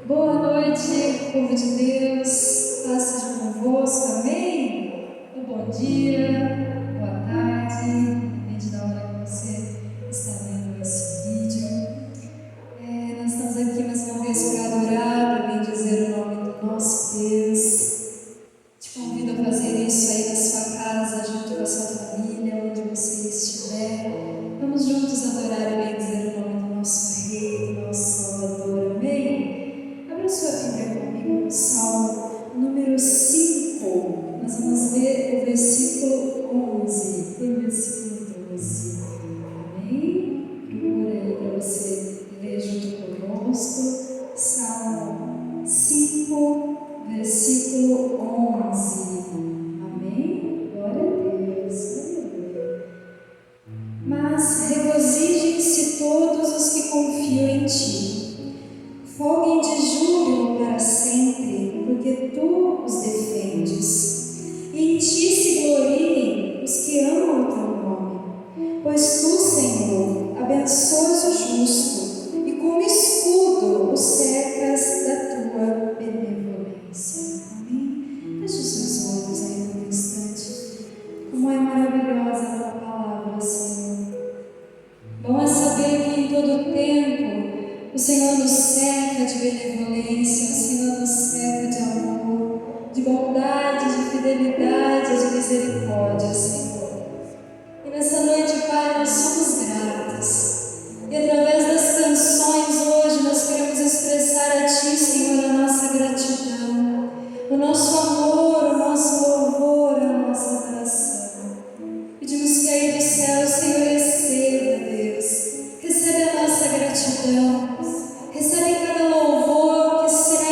Boa noite, povo de Deus, paz seja convosco, amém? Bom dia, boa tarde, depende da hora que você está vendo esse vídeo. Nós estamos aqui mais uma vez para adorar, para bendizer o nome do nosso Deus. Te convido a fazer isso aí na sua casa, junto com a sua família, onde você estiver. Vamos juntos adorar e bendizer o nome do nosso Rei, do nosso Salvador, amém? Abra sua Bíblia comigo no Salmo número 5. Nós vamos ler o versículo 11 e o versículo 12. Amém? Procura aí para você ler junto conosco. Salmo 5, versículo 11. Amém? Glória a Deus. Aleluia. Mas regozijem-se todos os que confiam em ti. Folguem de júbilo para sempre, porque tu os defendes. E em ti se gloriem os que amam o teu nome. Pois tu, Senhor, abençoas o justo, e como escudo o cercas da tua benevolência. Amém? Feche os seus olhos aí por um instante. Como é maravilhosa a tua palavra, Senhor. Bom é saber que em todo tempo o Senhor nos cerca de benevolência, o Senhor nos cerca de amor, de bondade, de fidelidade, de misericórdia, Senhor. E nessa noite, Pai, nós somos gratos. E através das canções hoje nós queremos expressar a Ti, Senhor, a nossa gratidão, o nosso amor, o nosso louvor, a nossa adoração. Pedimos que aí do céu o Senhor receba, Deus. Recebe a nossa gratidão. Recebe cada louvor que será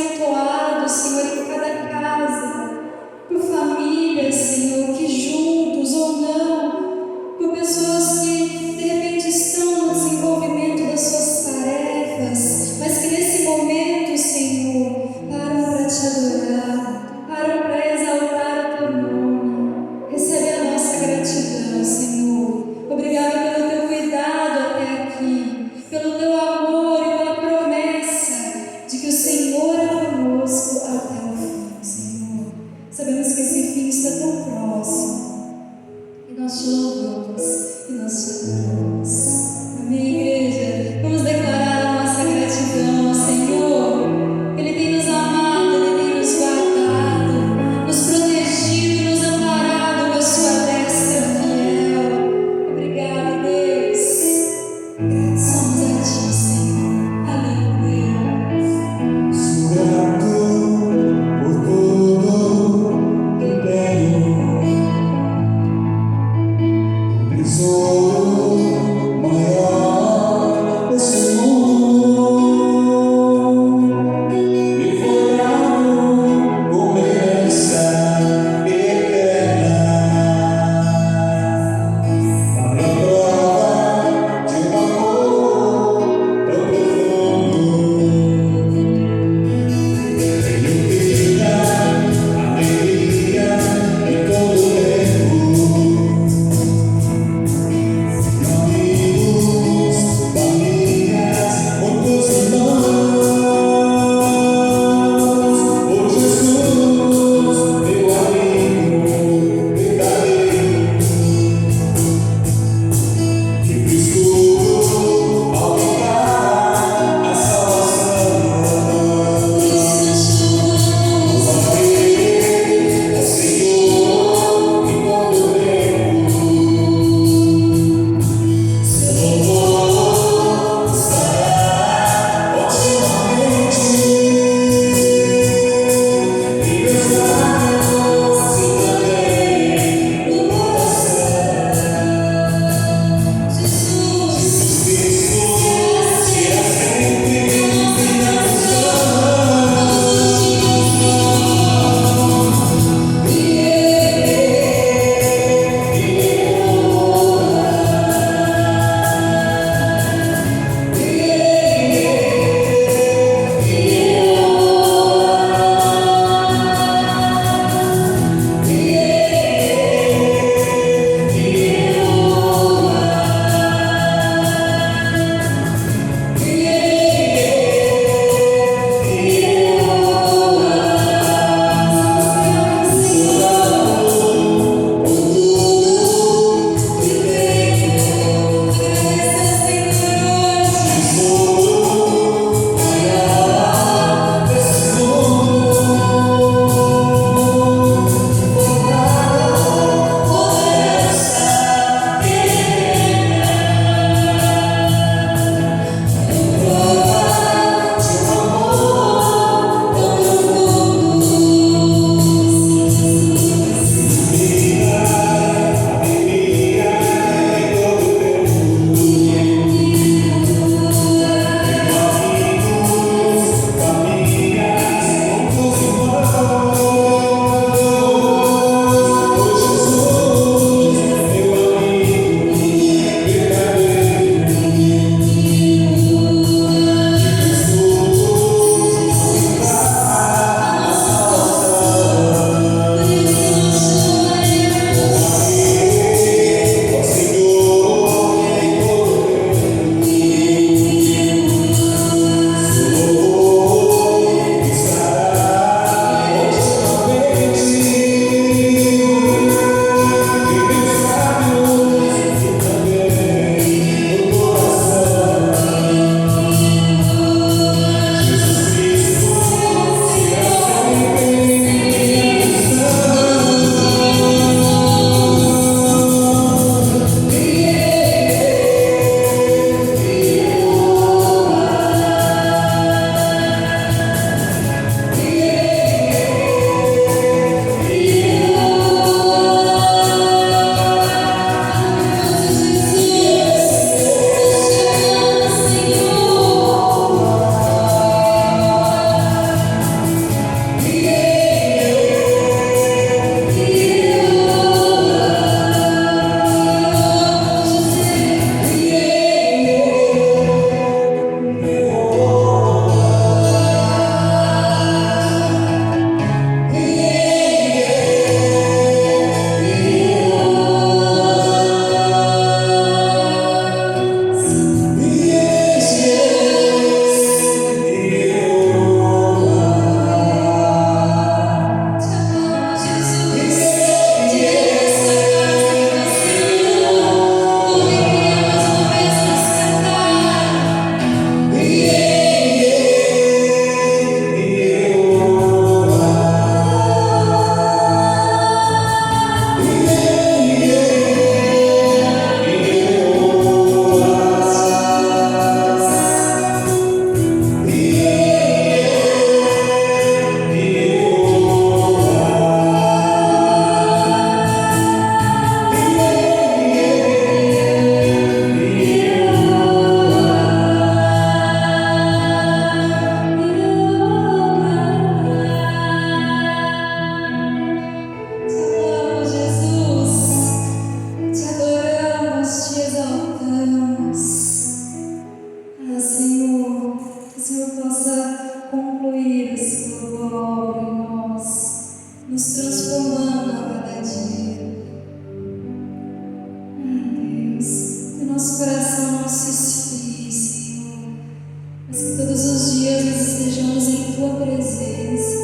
dias nós estejamos em Tua presença.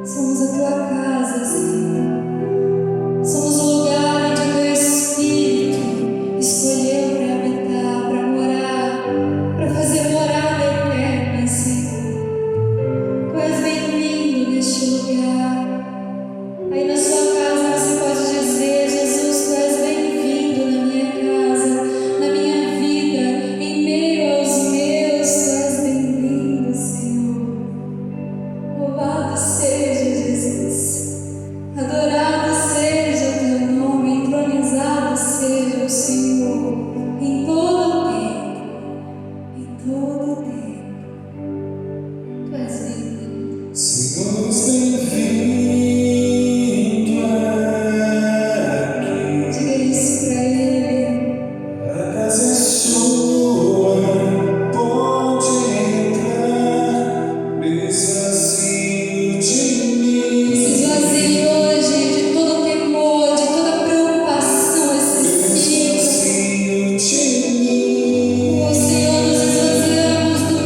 Somos a Tua casa, Senhor. Somos o lugar onde o Teu Espírito escolheu para habitar, para morar, para fazer morada eterna, Senhor. Tu és bem-vindo neste lugar. Aí na sua casa você pode dizer: Jesus, Tu és bem-vindo na minha casa, na minha vida, em meio aos meus, Tu és bem-vindo, Senhor. Louvado seja Jesus, adorado seja o Teu nome, entronizado seja o Senhor em todo o tempo, em todo o tempo. Tu és bem-vindo. Senhor, és bem-vindo aqui. Diga isso para Ele. A casa é sua, pode entrar, me esvazio de mim. Se esvazie hoje de todo temor, de toda preocupação excessiva. Esvazio de mim. Oh Senhor, nos esvaziamos do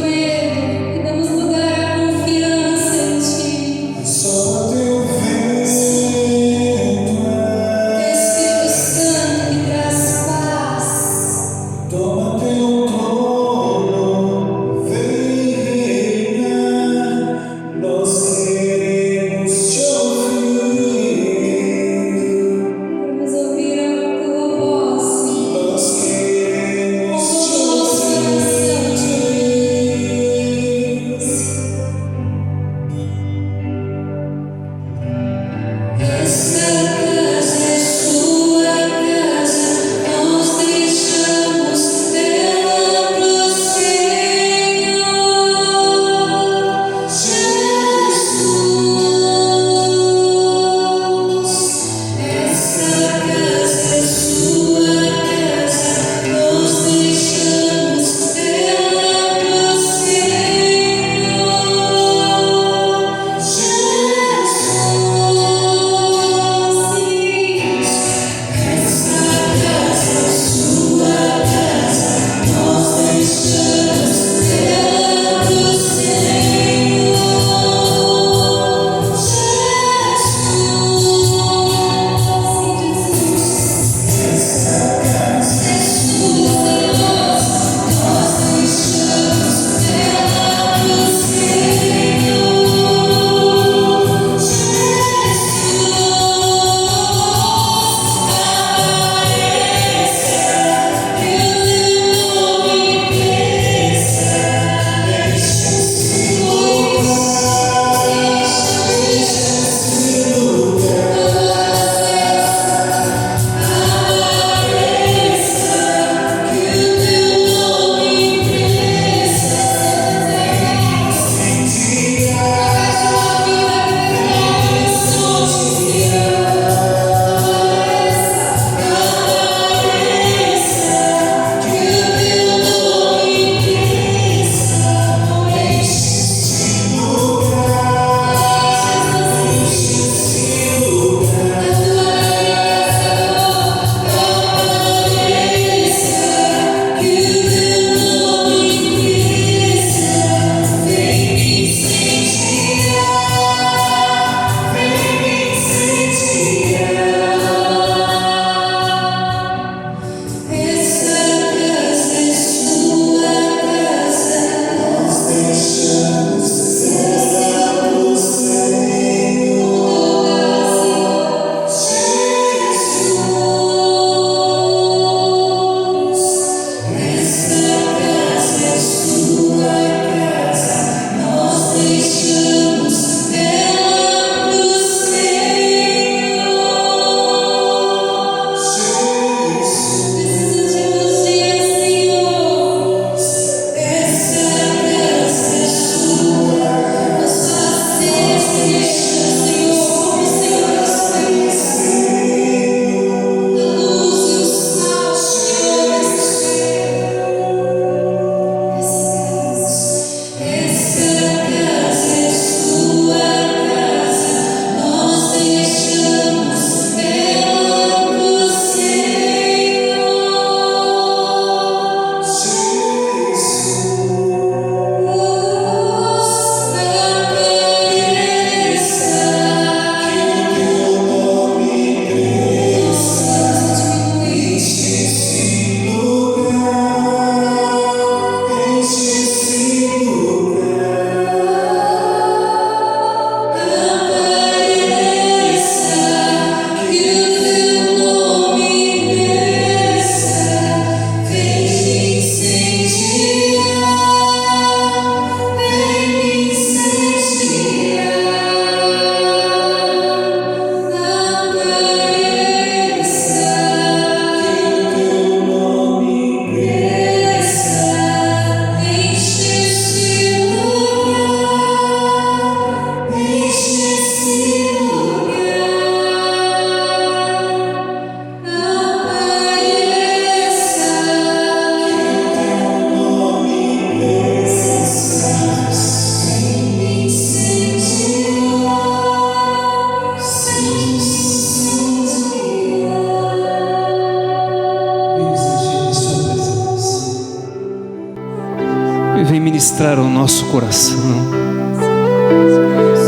ministrar ao nosso coração.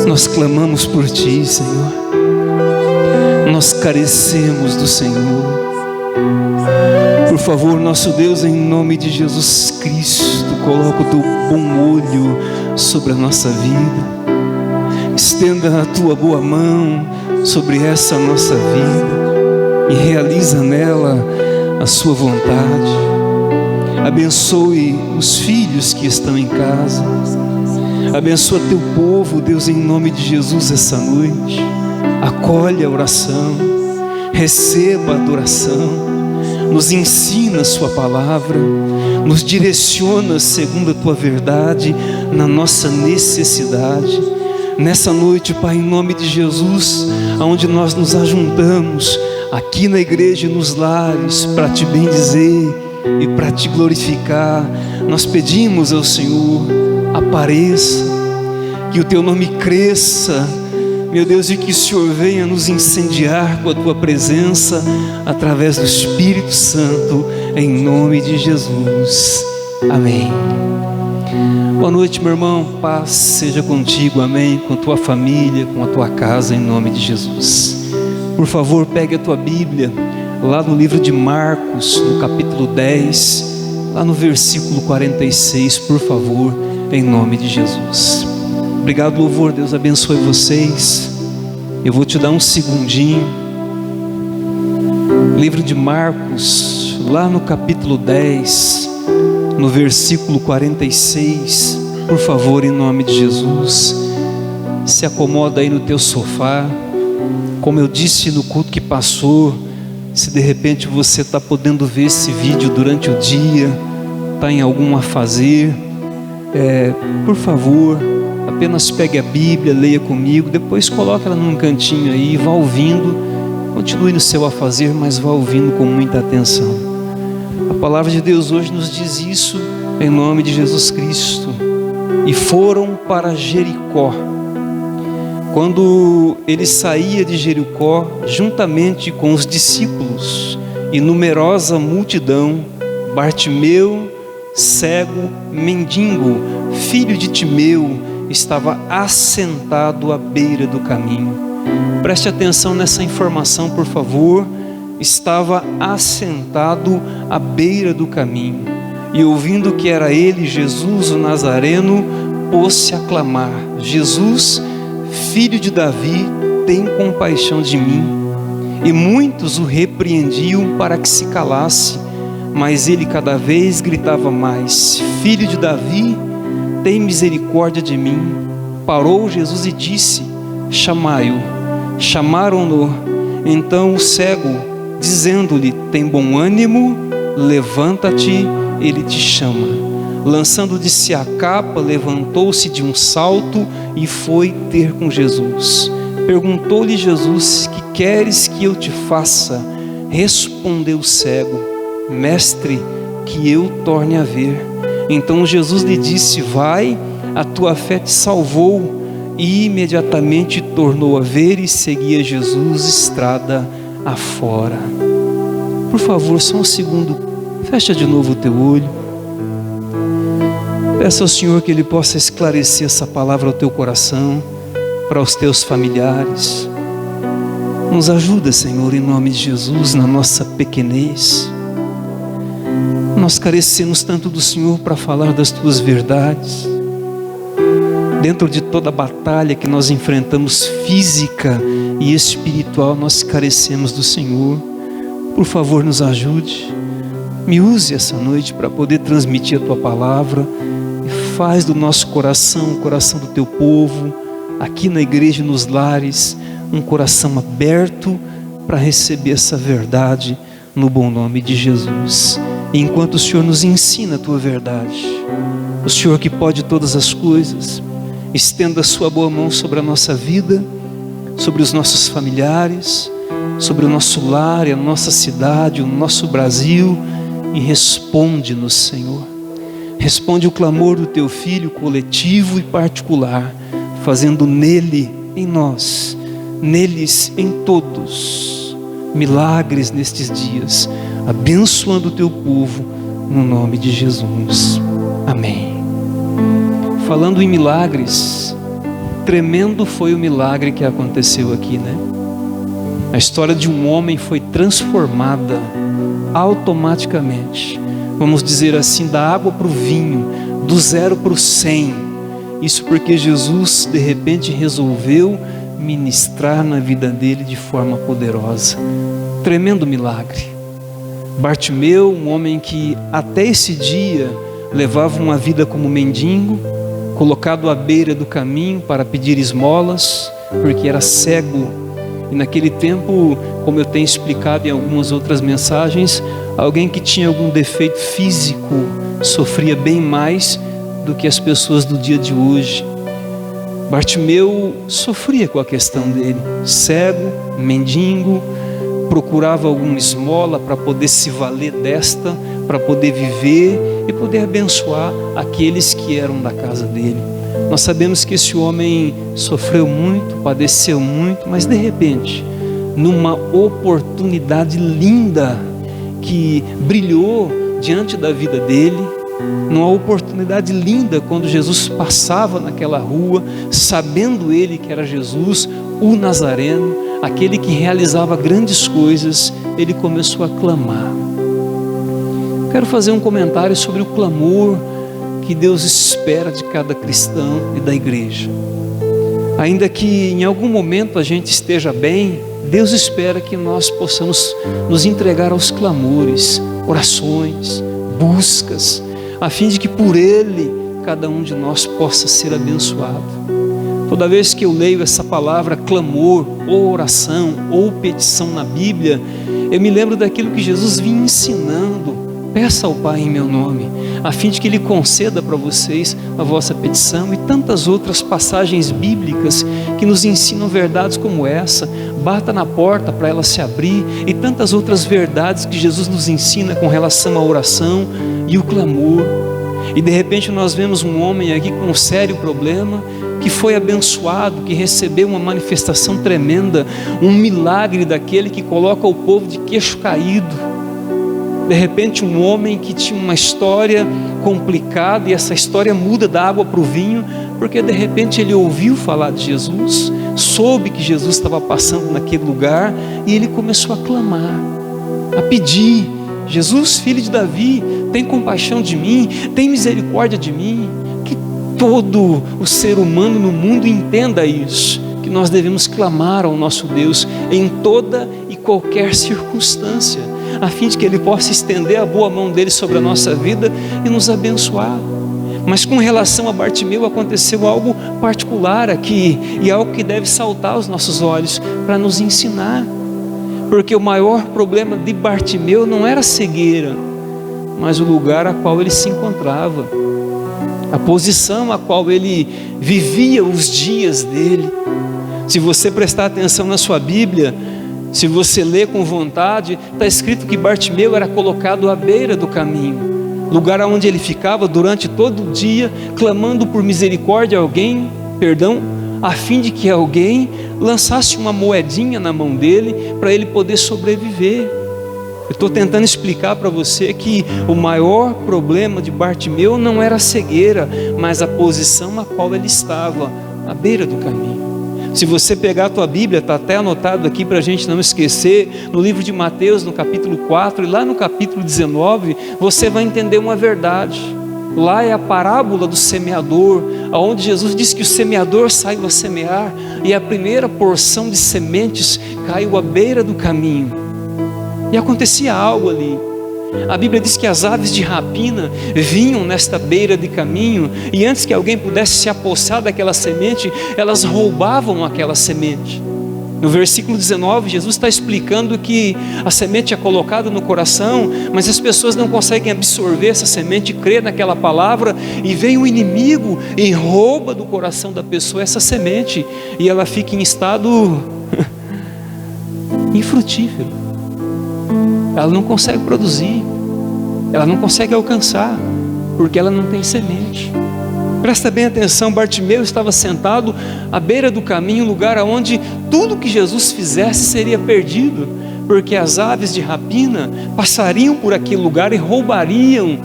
Nós clamamos por Ti, Senhor. Nós carecemos do Senhor. Por favor, nosso Deus, em nome de Jesus Cristo, coloca o Teu bom olho sobre a nossa vida. Estenda a Tua boa mão sobre essa nossa vida e realiza nela a Sua vontade. Abençoe os filhos que estão em casa. Abençoa Teu povo, Deus, em nome de Jesus, essa noite. Acolhe a oração, receba a adoração, nos ensina a Sua palavra, nos direciona segundo a Tua verdade na nossa necessidade. Nessa noite, Pai, em nome de Jesus, aonde nós nos ajuntamos aqui na igreja e nos lares para Te bendizer e para Te glorificar, nós pedimos ao Senhor: apareça, que o Teu nome cresça, meu Deus, e que o Senhor venha nos incendiar com a Tua presença através do Espírito Santo, em nome de Jesus. Amém. Boa noite, meu irmão. Paz seja contigo, amém, com tua família, com a tua casa, em nome de Jesus. Por favor, pegue a tua Bíblia lá no livro de Marcos, no capítulo 10, lá no versículo 46, por favor, em nome de Jesus. Obrigado, louvor. Deus abençoe vocês. Eu vou te dar um segundinho. Livro de Marcos, lá no capítulo 10, no versículo 46, por favor, em nome de Jesus. Se acomoda aí no teu sofá. Como eu disse no culto que passou, se de repente você está podendo ver esse vídeo durante o dia, está em algum afazer, por favor, apenas pegue a Bíblia, leia comigo, depois coloque ela num cantinho aí, vá ouvindo, continue no seu afazer, mas vá ouvindo com muita atenção. A palavra de Deus hoje nos diz isso, em nome de Jesus Cristo. E foram para Jericó. Quando ele saía de Jericó, juntamente com os discípulos e numerosa multidão, Bartimeu, cego, mendigo, filho de Timeu, estava assentado à beira do caminho. Preste atenção nessa informação, por favor. Estava assentado à beira do caminho, e ouvindo que era ele, Jesus o Nazareno, pôs-se a clamar: Jesus, filho de Davi, tem compaixão de mim. E muitos o repreendiam para que se calasse, mas ele cada vez gritava mais: Filho de Davi, tem misericórdia de mim. Parou Jesus e disse: chamai-o. Chamaram-no. Então o cego, dizendo-lhe: tem bom ânimo, levanta-te, ele te chama. Lançando de si a capa, levantou-se de um salto e foi ter com Jesus. Perguntou-lhe Jesus: que queres que eu te faça? Respondeu o cego: mestre, que eu torne a ver. Então Jesus lhe disse: vai, a tua fé te salvou. E imediatamente tornou a ver e seguia Jesus estrada afora. Por favor, só um segundo, fecha de novo o teu olho. Peça ao Senhor que Ele possa esclarecer essa palavra ao teu coração, para os teus familiares. Nos ajuda, Senhor, em nome de Jesus, na nossa pequenez. Nós carecemos tanto do Senhor para falar das tuas verdades. Dentro de toda a batalha que nós enfrentamos, física e espiritual, nós carecemos do Senhor. Por favor, nos ajude. Me use essa noite para poder transmitir a tua palavra. E faz do nosso coração, o coração do teu povo, aqui na igreja, nos lares, um coração aberto para receber essa verdade no bom nome de Jesus. E enquanto o Senhor nos ensina a tua verdade, o Senhor que pode todas as coisas, estenda a sua boa mão sobre a nossa vida, sobre os nossos familiares, sobre o nosso lar e a nossa cidade, o nosso Brasil, e responde-nos, Senhor. Responde o clamor do teu filho coletivo e particular, fazendo nele, em nós, neles, em todos, milagres nestes dias, abençoando o teu povo, no nome de Jesus. Amém. falando em milagres, tremendo foi o milagre que aconteceu aqui, né? A história de um homem foi transformada automaticamente, vamos dizer assim, da água para o vinho, do 0 para o 100. Isso porque Jesus de repente resolveu ministrar na vida dele de forma poderosa. Tremendo milagre. Bartimeu, um homem que até esse dia levava uma vida como mendigo, colocado à beira do caminho para pedir esmolas, porque era cego. E naquele tempo, como eu tenho explicado em algumas outras mensagens, alguém que tinha algum defeito físico sofria bem mais do que as pessoas do dia de hoje. Bartimeu sofria com a questão dele, cego, mendigo, procurava alguma esmola para poder se valer desta, para poder viver e poder abençoar aqueles que eram da casa dele. Nós sabemos que esse homem sofreu muito, padeceu muito, mas de repente, numa oportunidade linda que brilhou diante da vida dele, numa oportunidade linda quando Jesus passava naquela rua, sabendo ele que era Jesus, o Nazareno, aquele que realizava grandes coisas, ele começou a clamar. Quero fazer um comentário sobre o clamor que Deus espera de cada cristão e da igreja. Ainda que em algum momento a gente esteja bem, Deus espera que nós possamos nos entregar aos clamores, orações, buscas, a fim de que por Ele cada um de nós possa ser abençoado. Toda vez que eu leio essa palavra clamor, ou oração, ou petição na Bíblia, eu me lembro daquilo que Jesus vinha ensinando. Peça ao Pai em meu nome, a fim de que Ele conceda para vocês a vossa petição, e tantas outras passagens bíblicas que nos ensinam verdades como essa. Bata na porta para ela se abrir, e tantas outras verdades que Jesus nos ensina com relação à oração e o clamor. E de repente nós vemos um homem aqui com um sério problema, que foi abençoado, que recebeu uma manifestação tremenda, um milagre daquele que coloca o povo de queixo caído. De repente um homem que tinha uma história complicada, e essa história muda da água para o vinho, porque de repente ele ouviu falar de Jesus, soube que Jesus estava passando naquele lugar, e ele começou a clamar, a pedir: Jesus, filho de Davi, tem compaixão de mim, tem misericórdia de mim. Que todo o ser humano no mundo entenda isso, que nós devemos clamar ao nosso Deus em toda e qualquer circunstância, a fim de que Ele possa estender a boa mão dEle sobre a nossa vida e nos abençoar. Mas com relação a Bartimeu aconteceu algo particular aqui, e algo que deve saltar aos nossos olhos para nos ensinar, porque o maior problema de Bartimeu não era a cegueira, mas o lugar a qual ele se encontrava, a posição a qual ele vivia os dias dele. Se você prestar atenção na sua Bíblia, se você ler com vontade, está escrito que Bartimeu era colocado à beira do caminho, lugar onde ele ficava durante todo o dia, clamando por misericórdia a fim de que alguém lançasse uma moedinha na mão dele, para ele poder sobreviver. Eu estou tentando explicar para você que o maior problema de Bartimeu não era a cegueira, mas a posição a qual ele estava, à beira do caminho. Se você pegar a tua Bíblia, está até anotado aqui para a gente não esquecer, no livro de Mateus, no capítulo 4, e lá no capítulo 19, você vai entender uma verdade. Lá é a parábola do semeador, onde Jesus diz que o semeador saiu a semear, e a primeira porção de sementes caiu à beira do caminho, e acontecia algo ali. A Bíblia diz que as aves de rapina vinham nesta beira de caminho, e antes que alguém pudesse se apossar daquela semente, elas roubavam aquela semente. No versículo 19, Jesus está explicando que a semente é colocada no coração, mas as pessoas não conseguem absorver essa semente, crer naquela palavra, e vem o inimigo e rouba do coração da pessoa essa semente, e ela fica em estado infrutífero. Ela não consegue produzir, ela não consegue alcançar, porque ela não tem semente. Presta bem atenção, Bartimeu estava sentado à beira do caminho, um lugar onde tudo que Jesus fizesse seria perdido, porque as aves de rapina passariam por aquele lugar e roubariam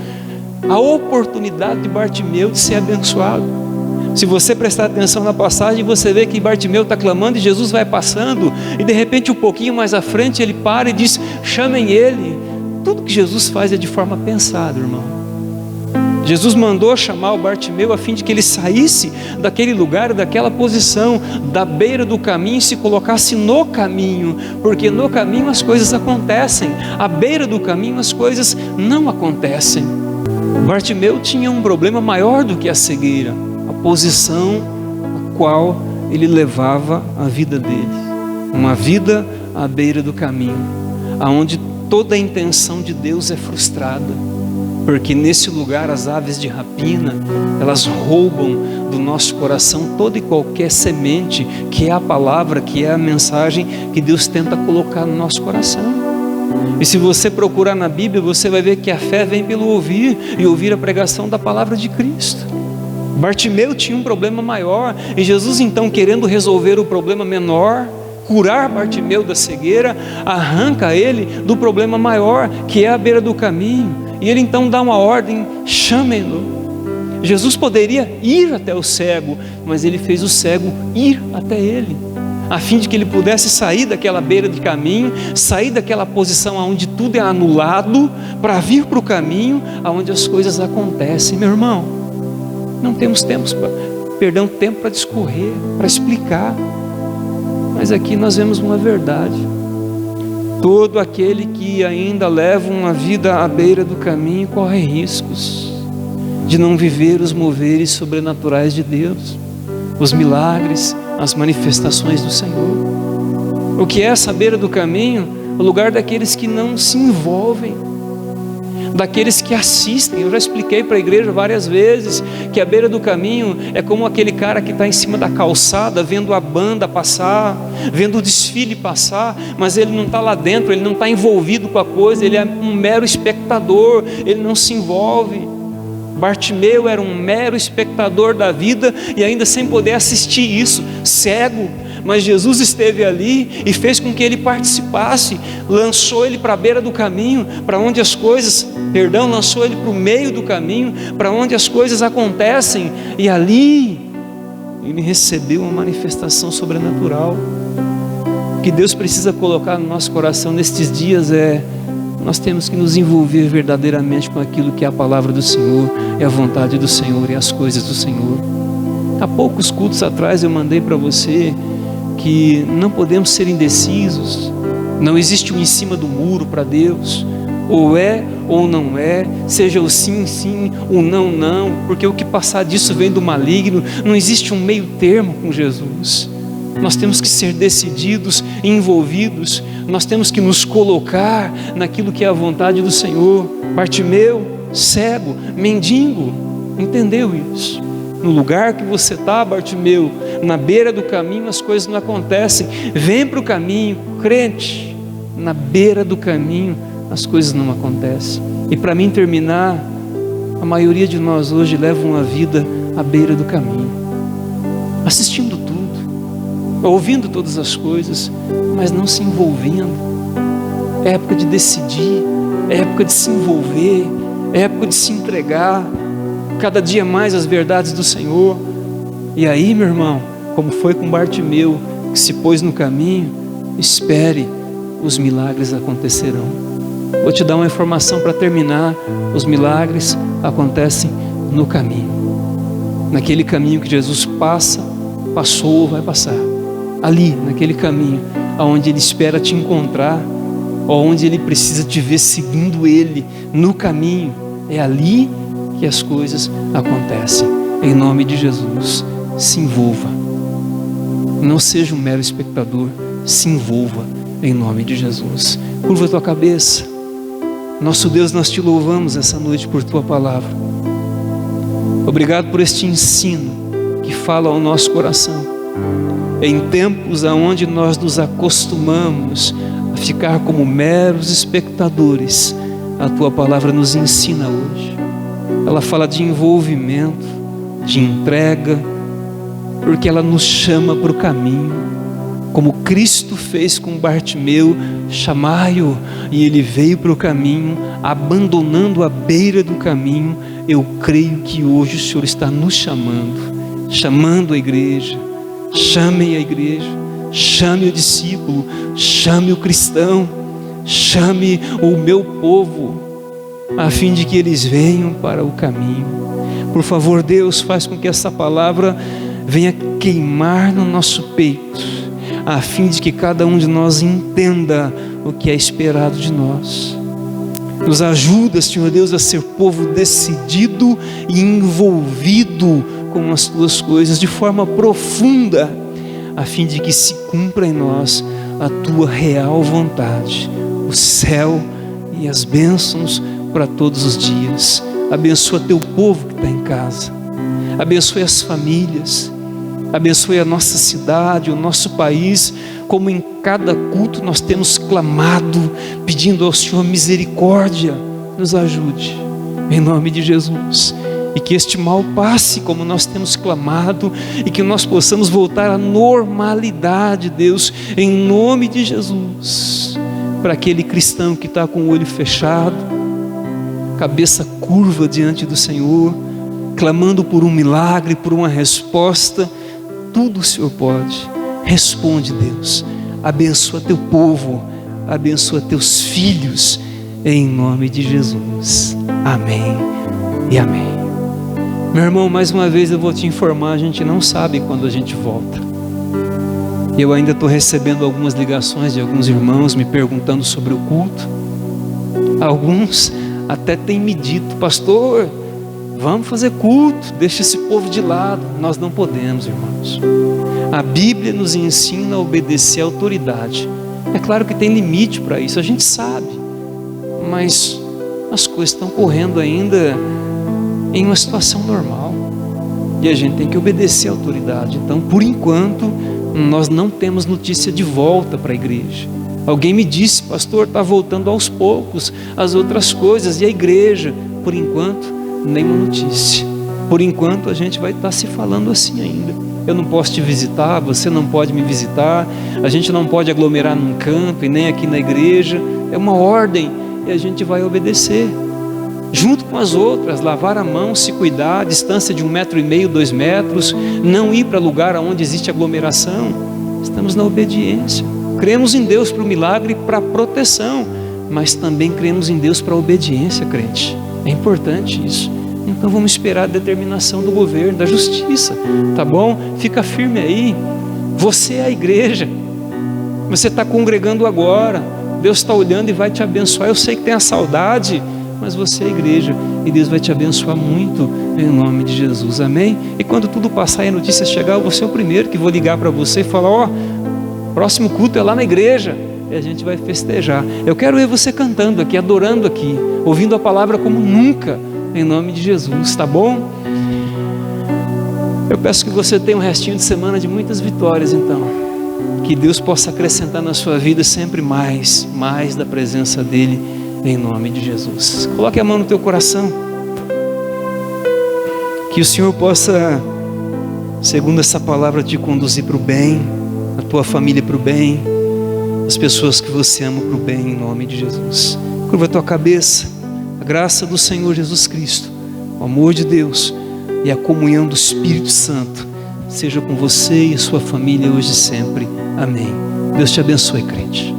a oportunidade de Bartimeu de ser abençoado. Se você prestar atenção na passagem, você vê que Bartimeu está clamando e Jesus vai passando, e de repente um pouquinho mais à frente ele para e diz: chamem ele. Tudo que Jesus faz é de forma pensada, irmão. Jesus mandou chamar o Bartimeu a fim de que ele saísse daquele lugar, daquela posição, da beira do caminho, e se colocasse no caminho, porque no caminho as coisas acontecem, à beira do caminho as coisas não acontecem. Bartimeu tinha um problema maior do que a cegueira, a posição a qual ele levava a vida dele, uma vida à beira do caminho, aonde toda a intenção de Deus é frustrada, porque nesse lugar as aves de rapina, elas roubam do nosso coração toda e qualquer semente, que é a palavra, que é a mensagem que Deus tenta colocar no nosso coração. E se você procurar na Bíblia, você vai ver que a fé vem pelo ouvir, e ouvir a pregação da palavra de Cristo. Bartimeu tinha um problema maior, e Jesus então, querendo resolver o problema menor, curar Bartimeu da cegueira, arranca ele do problema maior, que é a beira do caminho. E ele então dá uma ordem: chamem-no. Jesus poderia ir até o cego, mas ele fez o cego ir até ele, a fim de que ele pudesse sair daquela beira de caminho, sair daquela posição onde tudo é anulado, para vir para o caminho onde as coisas acontecem. Meu irmão, não temos tempo para discorrer, para explicar, mas aqui nós vemos uma verdade: todo aquele que ainda leva uma vida à beira do caminho corre riscos de não viver os moveres sobrenaturais de Deus, os milagres, as manifestações do Senhor. O que é essa beira do caminho? O lugar daqueles que não se envolvem, daqueles que assistem. Eu já expliquei para a igreja várias vezes que a beira do caminho é como aquele cara que está em cima da calçada, vendo a banda passar, vendo o desfile passar, mas ele não está lá dentro, ele não está envolvido com a coisa, ele é um mero espectador, ele não se envolve. Bartimeu era um mero espectador da vida, e ainda sem poder assistir isso, cego, mas Jesus esteve ali e fez com que ele participasse, lançou ele para a beira do caminho, para onde as coisas, lançou ele para o meio do caminho, para onde as coisas acontecem, e ali ele recebeu uma manifestação sobrenatural. O que Deus precisa colocar no nosso coração nestes dias é: nós temos que nos envolver verdadeiramente com aquilo que é a palavra do Senhor, é a vontade do Senhor e as coisas do Senhor. Há poucos cultos atrás eu mandei para você que não podemos ser indecisos, não existe um em cima do muro para Deus, ou é ou não é, seja o sim, sim, o não, não, porque o que passar disso vem do maligno. Não existe um meio termo com Jesus. Nós temos que ser decididos, envolvidos, nós temos que nos colocar naquilo que é a vontade do Senhor. Bartimeu, cego, mendigo, entendeu isso? No lugar que você está, Bartimeu, na beira do caminho, as coisas não acontecem. Vem para o caminho, crente, na beira do caminho as coisas não acontecem. E para mim terminar, a maioria de nós hoje leva uma vida à beira do caminho, assistindo tudo, ouvindo todas as coisas, mas não se envolvendo. É época de decidir, é época de se envolver, é época de se entregar cada dia mais às verdades do Senhor. E aí, meu irmão, como foi com Bartimeu, que se pôs no caminho, espere, os milagres acontecerão. Vou te dar uma informação para terminar: os milagres acontecem no caminho, naquele caminho que Jesus passou, vai passar, ali, naquele caminho, aonde Ele espera te encontrar, onde Ele precisa te ver seguindo Ele, no caminho, é ali que as coisas acontecem. Em nome de Jesus, se envolva, não seja um mero espectador, se envolva, em nome de Jesus. Curva a tua cabeça. Nosso Deus, nós te louvamos essa noite por tua palavra. Obrigado por este ensino que fala ao nosso coração. Em tempos onde nós nos acostumamos a ficar como meros espectadores, a tua palavra nos ensina hoje. Ela fala de envolvimento, de entrega, porque ela nos chama para o caminho, como Cristo fez com Bartimeu: chamai-o, e ele veio para o caminho, abandonando a beira do caminho. Eu creio que hoje o Senhor está nos chamando chamando a igreja. Chame a igreja, chame o discípulo, chame o cristão, chame o meu povo, a fim de que eles venham para o caminho. Por favor, Deus, faz com que essa palavra venha queimar no nosso peito, a fim de que cada um de nós entenda o que é esperado de nós. Nos ajuda, Senhor Deus, a ser povo decidido e envolvido com as tuas coisas de forma profunda, a fim de que se cumpra em nós a tua real vontade, o céu e as bênçãos para todos os dias. Abençoa teu povo que está em casa, abençoe as famílias, abençoe a nossa cidade, o nosso país, como em cada culto nós temos clamado, pedindo ao Senhor misericórdia. Nos ajude, em nome de Jesus, e que este mal passe como nós temos clamado, e que nós possamos voltar à normalidade, Deus, em nome de Jesus. Para aquele cristão que está com o olho fechado, cabeça curva diante do Senhor, clamando por um milagre, por uma resposta, tudo o Senhor pode. Responde, Deus, abençoa teu povo, abençoa teus filhos, em nome de Jesus, amém e amém. Meu irmão, mais uma vez eu vou te informar, a gente não sabe quando a gente volta. Eu ainda estou recebendo algumas ligações de alguns irmãos me perguntando sobre o culto. Alguns até têm me dito: pastor, vamos fazer culto, deixa esse povo de lado. Nós não podemos, irmãos. A Bíblia nos ensina a obedecer à autoridade. É claro que tem limite para isso, a gente sabe, mas as coisas estão correndo ainda em uma situação normal, e a gente tem que obedecer à autoridade. Então, por enquanto, nós não temos notícia de volta para a igreja. Alguém me disse: pastor, está voltando aos poucos as outras coisas, e a igreja? Por enquanto, nenhuma notícia. Por enquanto a gente vai estar se falando assim ainda. Eu não posso te visitar, você não pode me visitar, a gente não pode aglomerar num canto e nem aqui na igreja. É uma ordem e a gente vai obedecer, junto com as outras. Lavar a mão, se cuidar, distância de 1,5 m, 2 metros, não ir para lugar onde existe aglomeração. Estamos na obediência. Cremos em Deus para o milagre, para a proteção, mas também cremos em Deus para a obediência, crente. É importante isso. Então vamos esperar a determinação do governo, da justiça, tá bom? Fica firme aí. Você é a igreja, você está congregando agora, Deus está olhando e vai te abençoar. Eu sei que tem a saudade, mas você é a igreja e Deus vai te abençoar muito, em nome de Jesus, amém? E quando tudo passar e a notícia chegar, eu vou ser o primeiro que vou ligar para você e falar: ó, próximo culto é lá na igreja, e a gente vai festejar. Eu quero ver você cantando aqui, adorando aqui, ouvindo a palavra como nunca, em nome de Jesus, tá bom? Eu peço que você tenha um restinho de semana de muitas vitórias, então. Que Deus possa acrescentar na sua vida sempre mais da presença dEle, em nome de Jesus. Coloque a mão no teu coração. Que o Senhor possa, segundo essa palavra, te conduzir para o bem, a tua família para o bem, as pessoas que você ama para o bem, em nome de Jesus. Curva a tua cabeça. A graça do Senhor Jesus Cristo, o amor de Deus e a comunhão do Espírito Santo seja com você e sua família hoje e sempre. Amém. Deus te abençoe, crente.